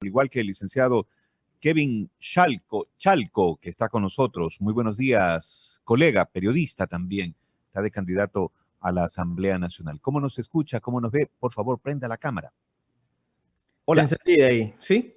al igual que el licenciado Kevin Chalco, que está con nosotros. Muy buenos días, colega, periodista también, está de candidato a la Asamblea Nacional. ¿Cómo nos escucha? ¿Cómo nos ve? Por favor, prenda la cámara. Hola. Encendí ahí, ¿sí?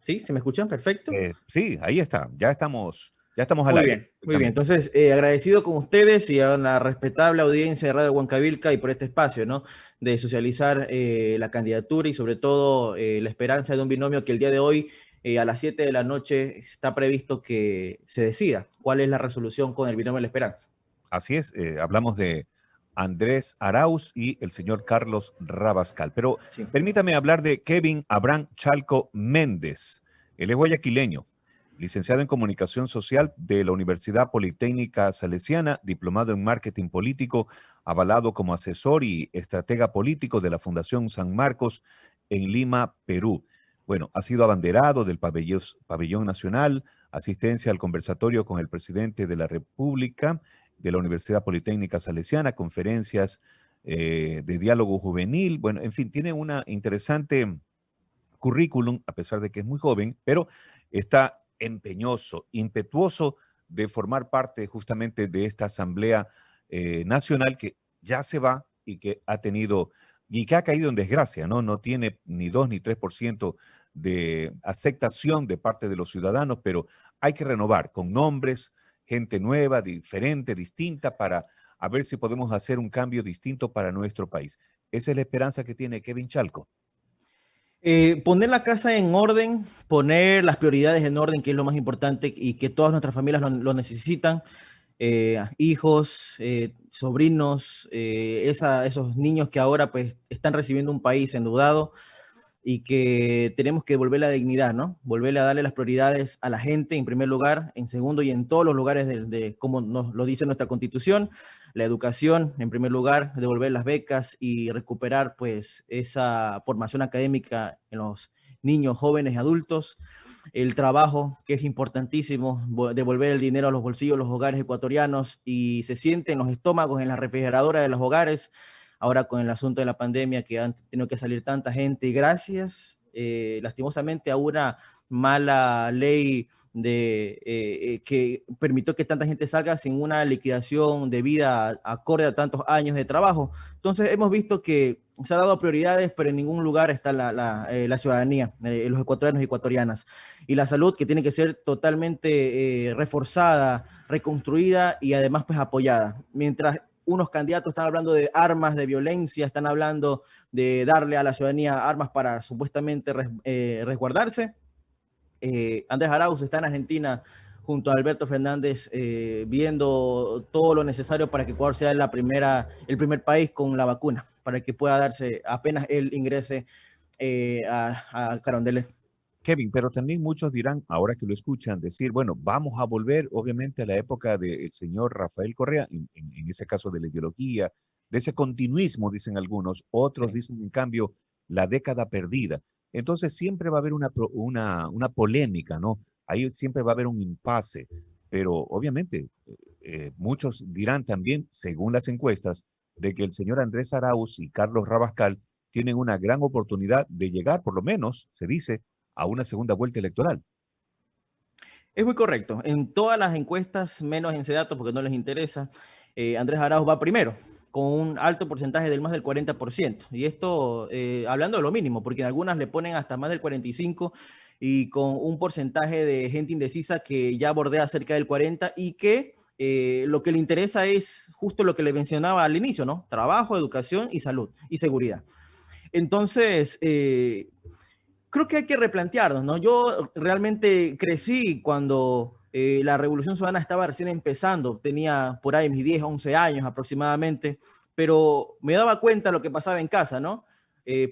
¿Sí? ¿Se me escuchan? Perfecto. Sí, ahí está. Ya estamos al Muy aire. bien, muy bien. Entonces, agradecido con ustedes y a la respetable audiencia de Radio Huancavilca y por este espacio, ¿no? De socializar la candidatura y sobre todo la esperanza de un binomio que el día de hoy a las 7 de la noche está previsto que se decida cuál es la resolución con el binomio de la esperanza. Así es, hablamos de Andrés Arauz y el señor Carlos Rabascal. Pero sí, permítame hablar de Kevin Abraham Chalco Méndez. Él es guayaquileño, licenciado en Comunicación Social de la Universidad Politécnica Salesiana, diplomado en Marketing Político, avalado como asesor y estratega político de la Fundación San Marcos en Lima, Perú. Bueno, ha sido abanderado del pabellón nacional, asistencia al conversatorio con el presidente de la República, de la Universidad Politécnica Salesiana, conferencias de diálogo juvenil. Bueno, en fin, tiene una interesante currículum, a pesar de que es muy joven, pero está empeñoso, impetuoso de formar parte justamente de esta Asamblea Nacional que ya se va y que ha tenido, y que ha caído en desgracia, ¿no? No tiene ni 2 ni 3% de aceptación de parte de los ciudadanos, pero hay que renovar con nombres, gente nueva, diferente, distinta, para a ver si podemos hacer un cambio distinto para nuestro país. Esa es la esperanza que tiene Kevin Chalco. Poner la casa en orden, poner las prioridades en orden, que es lo más importante y que todas nuestras familias lo necesitan. Hijos, sobrinos, esos niños que ahora pues están recibiendo un país endeudado y que tenemos que devolver la dignidad, ¿no? Volverle a darle las prioridades a la gente en primer lugar, en segundo y en todos los lugares de como nos lo dice nuestra Constitución, la educación en primer lugar, devolver las becas y recuperar pues esa formación académica en los niños, jóvenes y adultos, el trabajo, que es importantísimo, devolver el dinero a los bolsillos de los hogares ecuatorianos y se siente en los estómagos, en la refrigeradora de los hogares, ahora con el asunto de la pandemia que han tenido que salir tanta gente y gracias lastimosamente a una mala ley que permitió que tanta gente salga sin una liquidación debida acorde a tantos años de trabajo. Entonces hemos visto que se ha dado prioridades, pero en ningún lugar está la ciudadanía, los ecuatorianos y ecuatorianas. Y la salud que tiene que ser totalmente reforzada, reconstruida y además pues apoyada. Mientras unos candidatos están hablando de armas de violencia, están hablando de darle a la ciudadanía armas para supuestamente resguardarse. Andrés Arauz está en Argentina junto a Alberto Fernández viendo todo lo necesario para que Ecuador sea el primer país con la vacuna, para que pueda darse apenas él ingrese a Carondelet. Kevin, pero también muchos dirán, ahora que lo escuchan, decir, bueno, vamos a volver obviamente a la época del señor Rafael Correa, en ese caso de la ideología, de ese continuismo, dicen algunos, otros dicen en cambio la década perdida. Entonces siempre va a haber una polémica, ¿no? Ahí siempre va a haber un impasse, pero obviamente muchos dirán también, según las encuestas, de que el señor Andrés Arauz y Carlos Rabascal tienen una gran oportunidad de llegar, por lo menos, se dice, a una segunda vuelta electoral. Es muy correcto. En todas las encuestas, menos en Sedato, porque no les interesa, Andrés Arauz va primero, con un alto porcentaje del más del 40%. Y esto, hablando de lo mínimo, porque en algunas le ponen hasta más del 45% y con un porcentaje de gente indecisa que ya bordea cerca del 40% y que lo que le interesa es justo lo que le mencionaba al inicio, ¿no? Trabajo, educación y salud y seguridad. Entonces, creo que hay que replantearnos, ¿no? Yo realmente crecí cuando la Revolución Ciudadana estaba recién empezando, tenía por ahí mis 10, 11 años aproximadamente, pero me daba cuenta de lo que pasaba en casa, ¿no?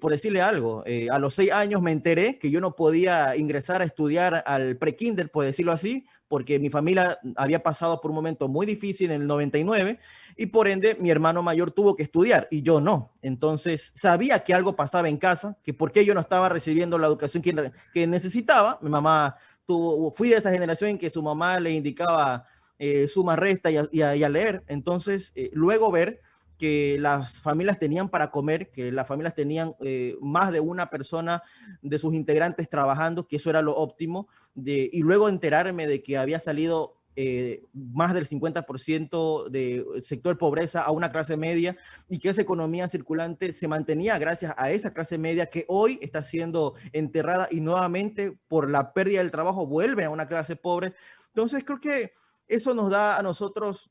Por decirle algo, a los 6 años me enteré que yo no podía ingresar a estudiar al pre-kinder, por decirlo así, porque mi familia había pasado por un momento muy difícil en el 99 y por ende mi hermano mayor tuvo que estudiar y yo no. Entonces sabía que algo pasaba en casa, que por qué yo no estaba recibiendo la educación que necesitaba. Mi mamá fui de esa generación en que su mamá le indicaba suma, resta y a leer. Entonces luego ver que las familias tenían para comer, que las familias tenían más de una persona de sus integrantes trabajando, que eso era lo óptimo, y luego enterarme de que había salido más del 50% del sector pobreza a una clase media y que esa economía circulante se mantenía gracias a esa clase media que hoy está siendo enterrada y nuevamente por la pérdida del trabajo vuelve a una clase pobre. Entonces creo que eso nos da a nosotros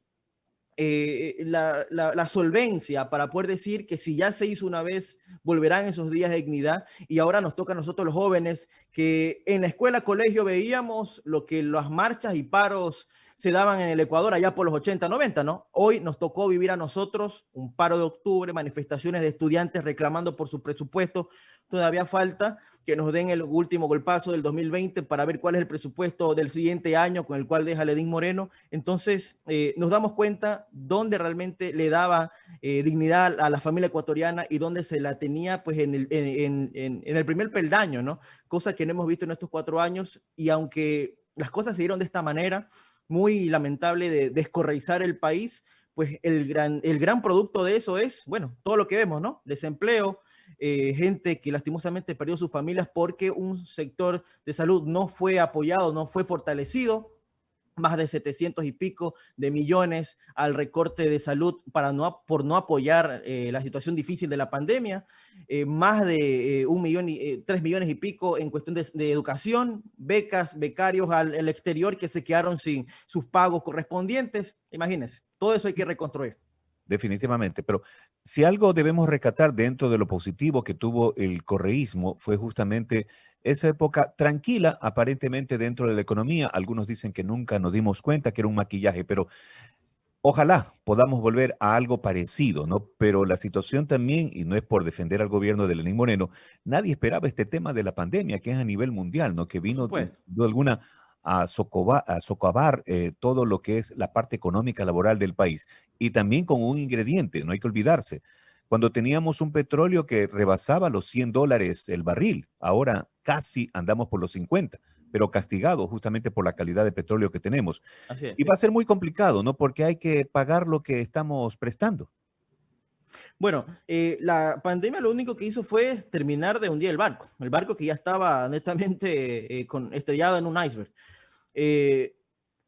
la solvencia para poder decir que si ya se hizo una vez, volverán esos días de dignidad. Y ahora nos toca a nosotros los jóvenes que en la escuela, colegio veíamos lo que las marchas y paros se daban en el Ecuador allá por los 80, 90, ¿no? Hoy nos tocó vivir a nosotros un paro de octubre, manifestaciones de estudiantes reclamando por su presupuesto. Todavía falta que nos den el último golpazo del 2020 para ver cuál es el presupuesto del siguiente año con el cual deja Ledín Moreno. Entonces nos damos cuenta dónde realmente le daba dignidad a la familia ecuatoriana y dónde se la tenía pues en el primer peldaño, ¿no? Cosa que no hemos visto en estos 4 años y aunque las cosas se dieron de esta manera, muy lamentable de descorreizar el país, pues el gran producto de eso es, bueno, todo lo que vemos, ¿no? Desempleo, gente que lastimosamente perdió sus familias porque un sector de salud no fue apoyado, no fue fortalecido, más de 700 y pico de millones al recorte de salud por no apoyar la situación difícil de la pandemia, más de 3 millones y pico en cuestión de educación, becas, becarios al exterior que se quedaron sin sus pagos correspondientes. Imagínense, todo eso hay que reconstruir. Definitivamente, pero si algo debemos rescatar dentro de lo positivo que tuvo el correísmo fue justamente esa época tranquila, aparentemente dentro de la economía. Algunos dicen que nunca nos dimos cuenta que era un maquillaje, pero ojalá podamos volver a algo parecido, ¿no? Pero la situación también, y no es por defender al gobierno de Lenín Moreno, nadie esperaba este tema de la pandemia, que es a nivel mundial, ¿no? Que Por vino supuesto. de alguna a socavar todo lo que es la parte económica laboral del país. Y también con un ingrediente, no hay que olvidarse. Cuando teníamos un petróleo que rebasaba los $100 el barril, ahora casi andamos por los 50, pero castigado justamente por la calidad de petróleo que tenemos. Así es. Y va a ser muy complicado, ¿no? Porque hay que pagar lo que estamos prestando. Bueno, la pandemia lo único que hizo fue terminar de hundir el barco que ya estaba netamente estrellado en un iceberg. Eh,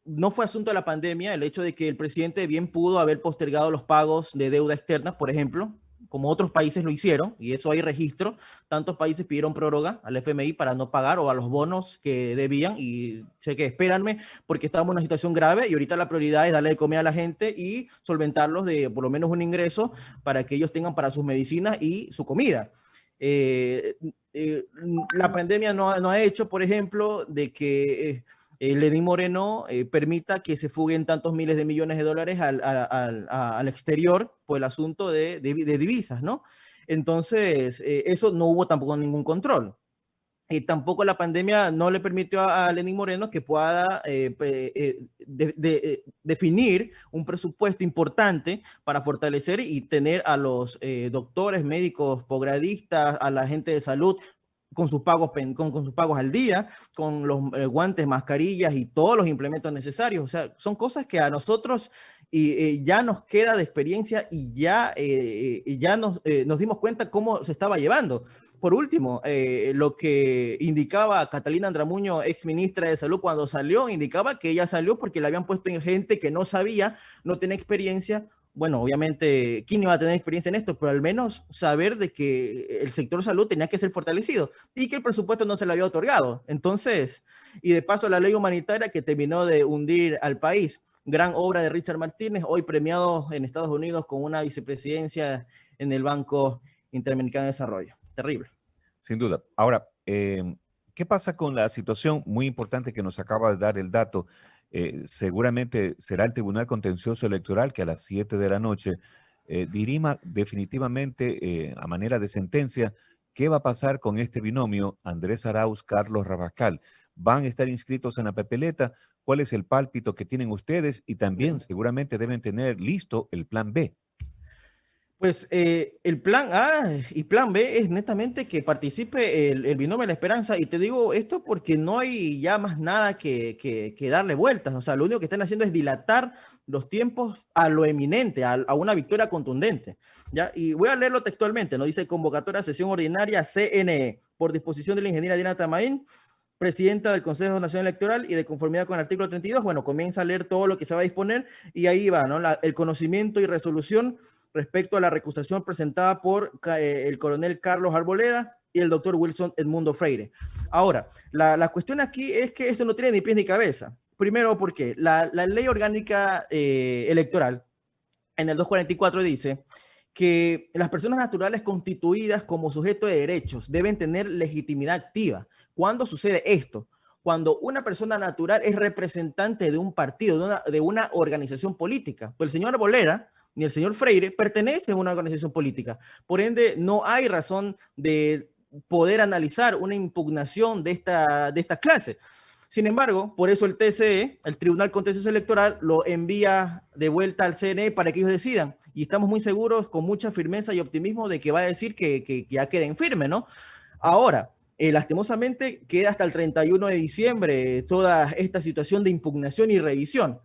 no fue asunto de la pandemia el hecho de que el presidente bien pudo haber postergado los pagos de deuda externa, por ejemplo, como otros países lo hicieron, y eso hay registro. Tantos países pidieron prórroga al FMI para no pagar o a los bonos que debían, y sé que espéranme porque estamos en una situación grave y ahorita la prioridad es darle de comer a la gente y solventarlos de por lo menos un ingreso para que ellos tengan para sus medicinas y su comida. Eh, la pandemia no ha hecho, por ejemplo, de que Lenín Moreno permita que se fuguen tantos miles de millones de dólares al exterior por el asunto de divisas, ¿no? Entonces, eso no hubo tampoco ningún control. Y tampoco la pandemia no le permitió a Lenín Moreno que pueda definir un presupuesto importante para fortalecer y tener a los doctores, médicos, posgradistas, a la gente de salud con sus pagos, con sus pagos al día, con los guantes, mascarillas y todos los implementos necesarios. O sea, son cosas que a nosotros ya nos queda de experiencia y ya nos dimos cuenta cómo se estaba llevando. Por último, lo que indicaba Catalina Andramuño, ex ministra de Salud, cuando salió, indicaba que ella salió porque le habían puesto en gente que no sabía, no tenía experiencia. Bueno, obviamente, ¿quién iba a tener experiencia en esto? Pero al menos saber de que el sector salud tenía que ser fortalecido y que el presupuesto no se le había otorgado. Entonces, y de paso la ley humanitaria que terminó de hundir al país. Gran obra de Richard Martínez, hoy premiado en Estados Unidos con una vicepresidencia en el Banco Interamericano de Desarrollo. Terrible. Sin duda. Ahora, ¿qué pasa con la situación muy importante que nos acaba de dar el dato? Seguramente será el Tribunal Contencioso Electoral que a las 7 de la noche dirima definitivamente a manera de sentencia qué va a pasar con este binomio Andrés Arauz, Carlos Rabascal. ¿Van a estar inscritos en la papeleta? ¿Cuál es el pálpito que tienen ustedes? Y también seguramente deben tener listo el plan B. Pues el plan A y plan B es netamente que participe el binomio de la esperanza. Y te digo esto porque no hay ya más nada que darle vueltas. O sea, lo único que están haciendo es dilatar los tiempos a lo eminente, a una victoria contundente. ¿Ya? Y voy a leerlo textualmente, ¿no? Dice convocatoria a sesión ordinaria CNE por disposición de la ingeniera Diana Tamaín, presidenta del Consejo Nacional Electoral, y de conformidad con el artículo 32, bueno, comienza a leer todo lo que se va a disponer y ahí va, ¿no? El conocimiento y resolución respecto a la recusación presentada por el coronel Carlos Arboleda y el doctor Wilson Edmundo Freire. Ahora, la cuestión aquí es que esto no tiene ni pies ni cabeza. Primero, porque la ley orgánica electoral en el 244 dice que las personas naturales constituidas como sujeto de derechos deben tener legitimidad activa. ¿Cuándo sucede esto? Cuando una persona natural es representante de un partido, de una organización política. Pues el señor Arboleda ni el señor Freire pertenecen a una organización política. Por ende, no hay razón de poder analizar una impugnación de esta clase. Sin embargo, por eso el TCE, el Tribunal Contencioso Electoral, lo envía de vuelta al CNE para que ellos decidan. Y estamos muy seguros, con mucha firmeza y optimismo, de que va a decir que ya queden firmes, ¿no? Ahora, lastimosamente, queda hasta el 31 de diciembre toda esta situación de impugnación y revisión.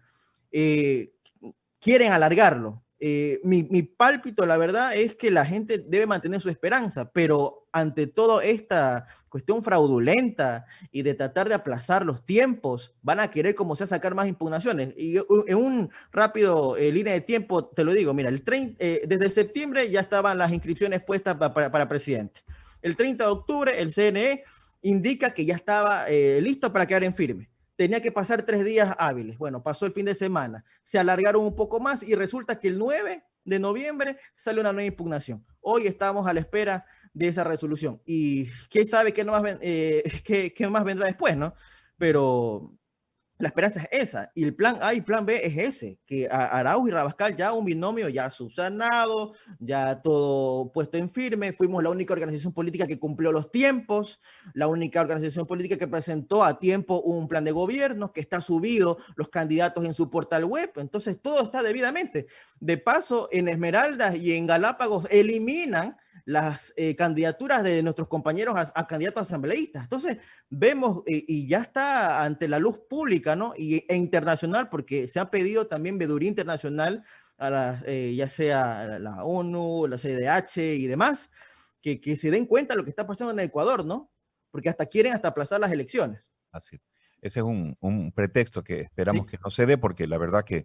Quieren alargarlo. Mi pálpito, la verdad, es que la gente debe mantener su esperanza, pero ante toda esta cuestión fraudulenta y de tratar de aplazar los tiempos, van a querer como sea sacar más impugnaciones. Y en un rápido línea de tiempo, te lo digo, mira, desde septiembre ya estaban las inscripciones puestas para presidente. El 30 de octubre el CNE indica que ya estaba listo para quedar en firme. Tenía que pasar 3 días hábiles. Bueno, pasó el fin de semana. Se alargaron un poco más y resulta que el 9 de noviembre sale una nueva impugnación. Hoy estamos a la espera de esa resolución. Y quién sabe qué más vendrá después, ¿no? Pero la esperanza es esa. Y el plan A y plan B es ese, que Arauz y Rabascal ya un binomio ya subsanado, ya todo puesto en firme. Fuimos la única organización política que cumplió los tiempos, la única organización política que presentó a tiempo un plan de gobierno, que está subido los candidatos en su portal web. Entonces todo está debidamente. De paso, en Esmeraldas y en Galápagos eliminan las candidaturas de nuestros compañeros a candidatos asambleístas. Entonces, vemos y ya está ante la luz pública, ¿no? E internacional, porque se ha pedido también veeduría internacional a ya sea la ONU, la CDH y demás, que se den cuenta de lo que está pasando en Ecuador, ¿no? Porque hasta quieren hasta aplazar las elecciones. Así. Ese es un pretexto que esperamos Sí. que no se dé, porque la verdad que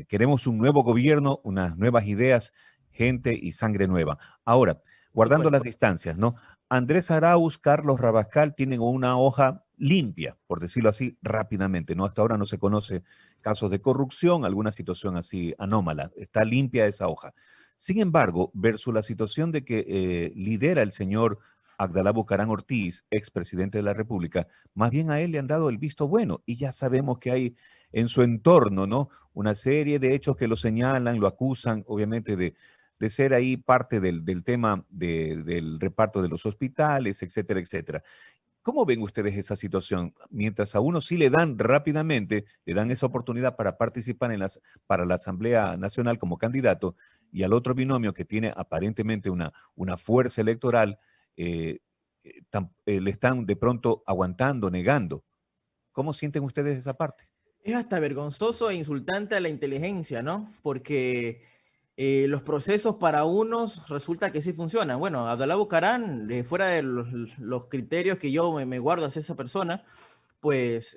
queremos un nuevo gobierno, unas nuevas ideas, gente y sangre nueva. Ahora, guardando las distancias, ¿no? Andrés Arauz, Carlos Rabascal tienen una hoja limpia, por decirlo así, rápidamente, ¿no? Hasta ahora no se conoce casos de corrupción, alguna situación así anómala. Está limpia esa hoja. Sin embargo, versus la situación de que lidera el señor Abdalá Bucaram Ortiz, expresidente de la República, más bien a él le han dado el visto bueno y ya sabemos que hay en su entorno, ¿no? Una serie de hechos que lo señalan, lo acusan, obviamente, de ser ahí parte del tema del reparto de los hospitales, etcétera, etcétera. ¿Cómo ven ustedes esa situación? Mientras a uno sí le dan rápidamente, le dan esa oportunidad para participar para la Asamblea Nacional como candidato, y al otro binomio que tiene aparentemente una fuerza electoral, le están de pronto aguantando, negando. ¿Cómo sienten ustedes esa parte? Es hasta vergonzoso e insultante a la inteligencia, ¿no? Porque los procesos para unos resulta que sí funcionan. Bueno, Abdalá Bucaram, fuera de los criterios que yo me guardo hacia esa persona, pues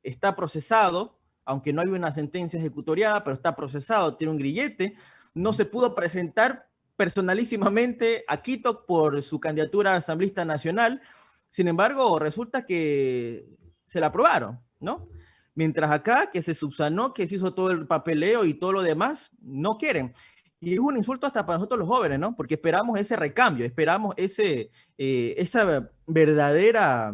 está procesado, aunque no hay una sentencia ejecutoriada, pero está procesado, tiene un grillete, no se pudo presentar personalísimamente a Quito por su candidatura a asambleísta nacional. Sin embargo, resulta que se la aprobaron, ¿no? Mientras acá, que se subsanó, que se hizo todo el papeleo y todo lo demás, no quieren. Y es un insulto hasta para nosotros los jóvenes, ¿no? Porque esperamos ese recambio, esperamos esa verdadera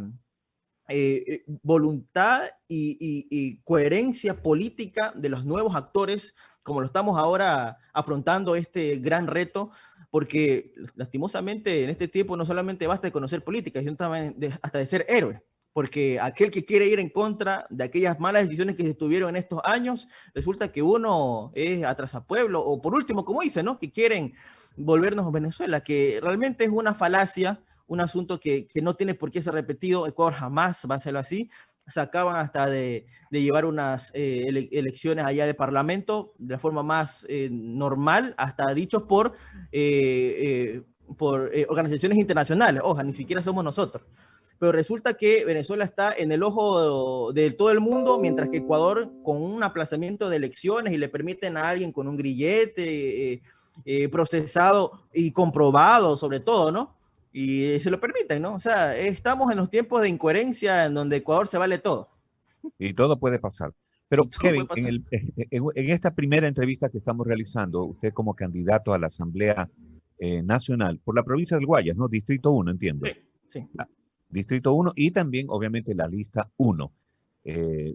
voluntad y coherencia política de los nuevos actores, como lo estamos ahora afrontando este gran reto, porque lastimosamente en este tiempo no solamente basta de conocer política, sino también hasta de ser héroe, porque aquel que quiere ir en contra de aquellas malas decisiones que se tuvieron en estos años, resulta que uno es atrasapueblo, o por último, como dice, ¿no? Que quieren volvernos a Venezuela, que realmente es una falacia, un asunto que no tiene por qué ser repetido. Ecuador jamás va a ser así. Se acaban hasta de llevar unas elecciones allá de parlamento de la forma más normal, hasta dichos por organizaciones internacionales. Oja, ni siquiera somos nosotros. Pero resulta que Venezuela está en el ojo de todo el mundo, mientras que Ecuador, con un aplazamiento de elecciones y le permiten a alguien con un grillete procesado y comprobado, sobre todo, ¿no? Y se lo permiten, ¿no? O sea, estamos en los tiempos de incoherencia en donde Ecuador se vale todo. Y todo puede pasar. Y Pero todo puede Kevin, pasar. en esta primera entrevista que estamos realizando, usted como candidato a la Asamblea Nacional por la provincia del Guayas, ¿no? Distrito 1, entiendo. Sí, sí. Ah, Distrito 1 y también, obviamente, la lista 1,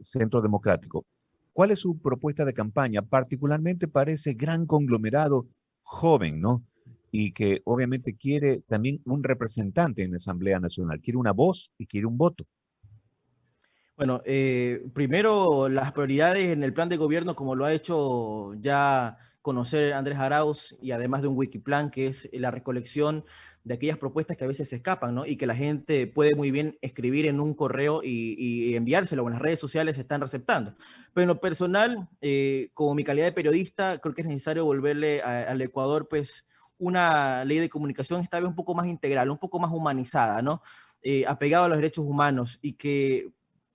Centro Democrático. ¿Cuál es su propuesta de campaña, particularmente para ese gran conglomerado joven, ¿no? Y que obviamente quiere también un representante en la Asamblea Nacional, quiere una voz y quiere un voto. Bueno, primero las prioridades en el plan de gobierno, como lo ha hecho ya conocer Andrés Arauz, y además de un wikiplan, que es la recolección de aquellas propuestas que a veces se escapan, ¿no? Y que la gente puede muy bien escribir en un correo y enviárselo, o en las redes sociales se están receptando. Pero en lo personal, como mi calidad de periodista, creo que es necesario volverle al Ecuador, pues, una ley de comunicación esta vez un poco más integral, un poco más humanizada, ¿no? Apegado a los derechos humanos, y que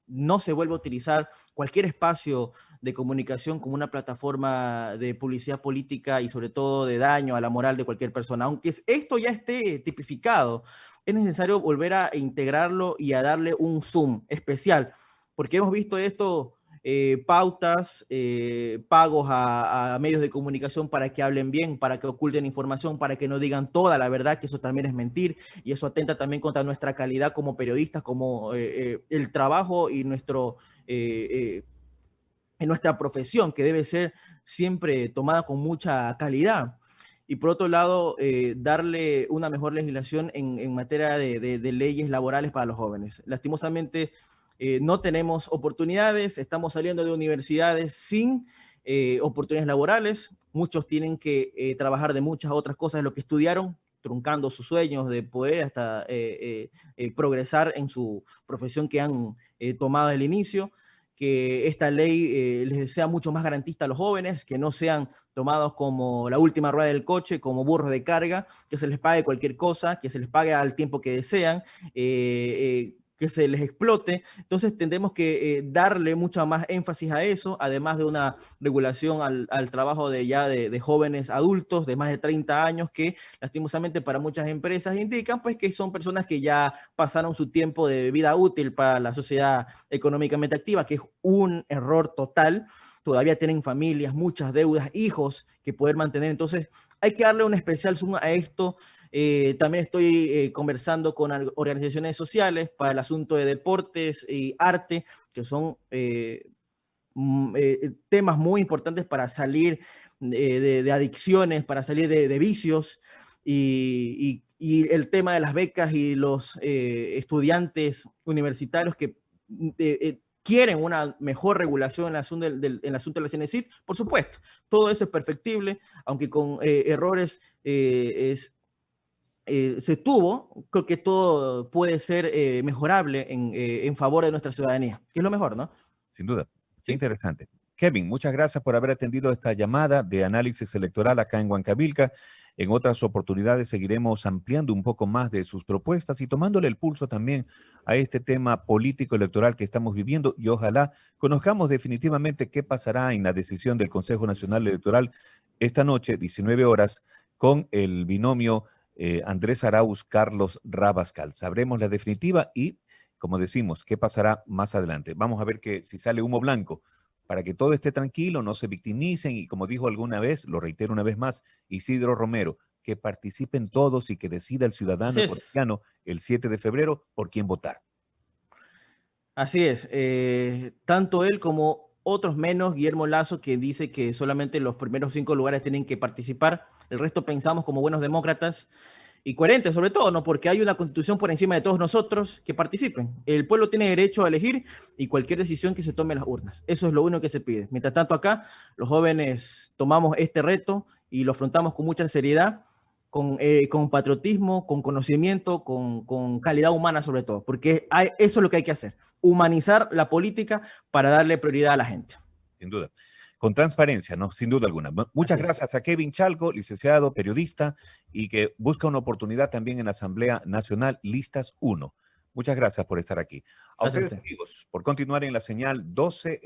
no se vuelve a utilizar cualquier espacio de comunicación como una plataforma de publicidad política y sobre todo de daño a la moral de cualquier persona. Aunque esto ya esté tipificado, es necesario volver a integrarlo y a darle un zoom especial, porque hemos visto esto, pautas, pagos a medios de comunicación para que hablen bien, para que oculten información, para que no digan toda la verdad, que eso también es mentir, y eso atenta también contra nuestra calidad como periodistas, como el trabajo y en nuestra profesión, que debe ser siempre tomada con mucha calidad. Y por otro lado, darle una mejor legislación en materia de leyes laborales para los jóvenes. Lastimosamente, no tenemos oportunidades, estamos saliendo de universidades sin oportunidades laborales, muchos tienen que trabajar de muchas otras cosas de lo que estudiaron, truncando sus sueños de poder hasta progresar en su profesión que han tomado al inicio. Que esta ley les sea mucho más garantista a los jóvenes, que no sean tomados como la última rueda del coche, como burros de carga, que se les pague cualquier cosa, que se les pague al tiempo que desean, que se les explote. Entonces tendremos que darle mucha más énfasis a eso, además de una regulación al trabajo de jóvenes adultos de más de 30 años, que lastimosamente para muchas empresas indican pues que son personas que ya pasaron su tiempo de vida útil para la sociedad económicamente activa, que es un error total. Todavía tienen familias, muchas deudas, hijos que poder mantener. Entonces hay que darle un especial zoom a esto. También estoy conversando con organizaciones sociales para el asunto de deportes y arte, que son temas muy importantes para salir de adicciones, para salir de vicios, y el tema de las becas y los estudiantes universitarios que quieren una mejor regulación en el asunto, en el asunto de la CNCIT, por supuesto, todo eso es perfectible, aunque con errores se tuvo, creo que todo puede ser mejorable en favor de nuestra ciudadanía, que es lo mejor, ¿no? Sin duda. Qué Sí. interesante. Kevin, muchas gracias por haber atendido esta llamada de análisis electoral acá en Huancavilca. En otras oportunidades seguiremos ampliando un poco más de sus propuestas y tomándole el pulso también a este tema político electoral que estamos viviendo, y ojalá conozcamos definitivamente qué pasará en la decisión del Consejo Nacional Electoral esta noche, 19 horas, con el binomio Andrés Arauz, Carlos Rabascal. Sabremos la definitiva y, como decimos, qué pasará más adelante. Vamos a ver que si sale humo blanco, para que todo esté tranquilo, no se victimicen y, como dijo alguna vez, lo reitero una vez más, Isidro Romero, que participen todos y que decida el ciudadano Así es. ecuatoriano el 7 de febrero por quién votar. Así es, tanto él como otros menos, Guillermo Lazo, que dice que solamente los primeros 5 lugares tienen que participar, el resto pensamos como buenos demócratas, y coherentes sobre todo, ¿no? Porque hay una constitución por encima de todos nosotros que participen. El pueblo tiene derecho a elegir y cualquier decisión que se tome en las urnas. Eso es lo único que se pide. Mientras tanto acá, los jóvenes tomamos este reto y lo afrontamos con mucha seriedad, con patriotismo, con conocimiento, con calidad humana sobre todo, porque eso es lo que hay que hacer, humanizar la política para darle prioridad a la gente. Sin duda. Con transparencia, ¿no? Sin duda alguna. Muchas gracias a Kevin Chalco, licenciado, periodista, y que busca una oportunidad también en la Asamblea Nacional Listas 1. Muchas gracias por estar aquí. A ustedes, amigos, por continuar en la señal 12.